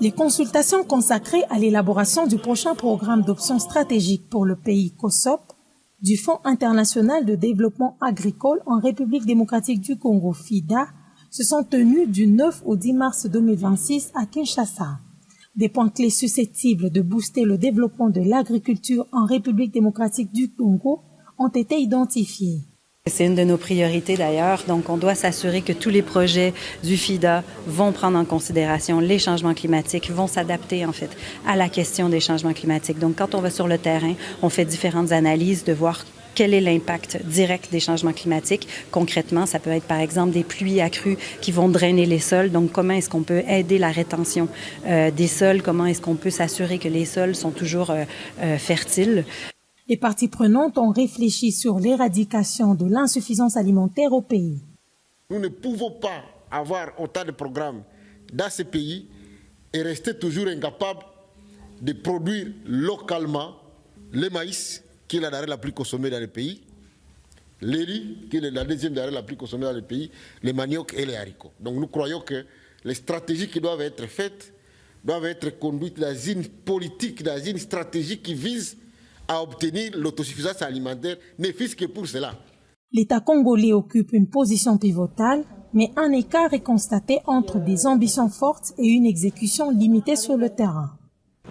Les consultations consacrées à l'élaboration du prochain programme d'options stratégiques pour le pays COSOP du Fonds international de développement agricole en République démocratique du Congo, FIDA, se sont tenues du 9 au 10 mars 2026 à Kinshasa. Des points clés susceptibles de booster le développement de l'agriculture en République démocratique du Congo ont été identifiés. C'est une de nos priorités d'ailleurs, donc on doit s'assurer que tous les projets du FIDA vont prendre en considération les changements climatiques, vont s'adapter en fait à la question des changements climatiques. Donc quand on va sur le terrain, on fait différentes analyses de voir quel est l'impact direct des changements climatiques. Concrètement, ça peut être par exemple des pluies accrues qui vont drainer les sols. Donc comment est-ce qu'on peut aider la rétention des sols? Comment est-ce qu'on peut s'assurer que les sols sont toujours fertiles? Les parties prenantes ont réfléchi sur l'éradication de l'insuffisance alimentaire au pays. Nous ne pouvons pas avoir autant de programmes dans ce pays et rester toujours incapables de produire localement le maïs, qui est la denrée la plus consommée dans le pays, le riz, qui est la deuxième denrée la plus consommée dans le pays, les maniocs et les haricots. Donc nous croyons que les stratégies qui doivent être faites doivent être conduites dans une politique, dans une stratégie qui vise à obtenir l'autosuffisance alimentaire, ne fût-ce que pour cela. L'État congolais occupe une position pivotale, mais un écart est constaté entre des ambitions fortes et une exécution limitée sur le terrain.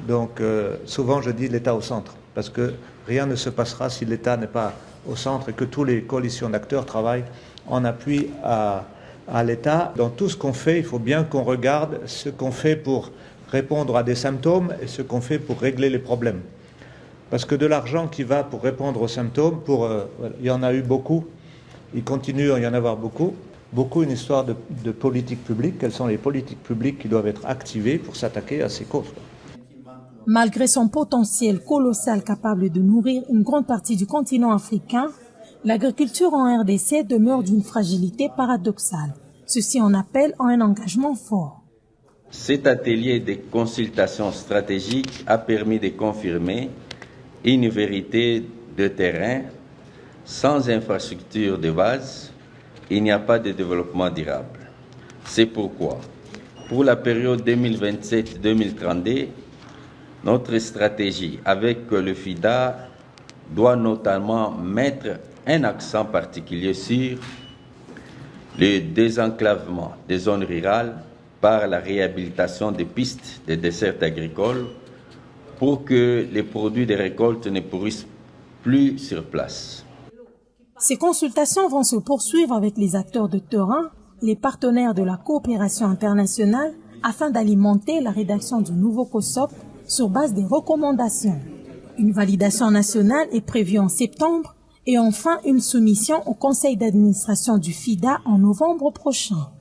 Donc souvent je dis l'État au centre, parce que rien ne se passera si l'État n'est pas au centre et que toutes les coalitions d'acteurs travaillent en appui à l'État. Dans tout ce qu'on fait, il faut bien qu'on regarde ce qu'on fait pour répondre à des symptômes et ce qu'on fait pour régler les problèmes. Parce que de l'argent qui va pour répondre aux symptômes, il y en a eu beaucoup, il continue à y en avoir beaucoup. Beaucoup une histoire de politique publique. Quelles sont les politiques publiques qui doivent être activées pour s'attaquer à ces causes? Malgré son potentiel colossal capable de nourrir une grande partie du continent africain, l'agriculture en RDC demeure d'une fragilité paradoxale. Ceci en appelle à un engagement fort. Cet atelier de consultation stratégique a permis de confirmer une vérité de terrain. Sans infrastructure de base, il n'y a pas de développement durable. C'est pourquoi, pour la période 2027-2032, notre stratégie avec le FIDA doit notamment mettre un accent particulier sur le désenclavement des zones rurales par la réhabilitation des pistes de dessert agricoles pour que les produits de récolte ne pourrissent plus sur place. Ces consultations vont se poursuivre avec les acteurs de terrain, les partenaires de la coopération internationale, afin d'alimenter la rédaction du nouveau COSOP sur base des recommandations. Une validation nationale est prévue en septembre et enfin une soumission au conseil d'administration du FIDA en novembre prochain.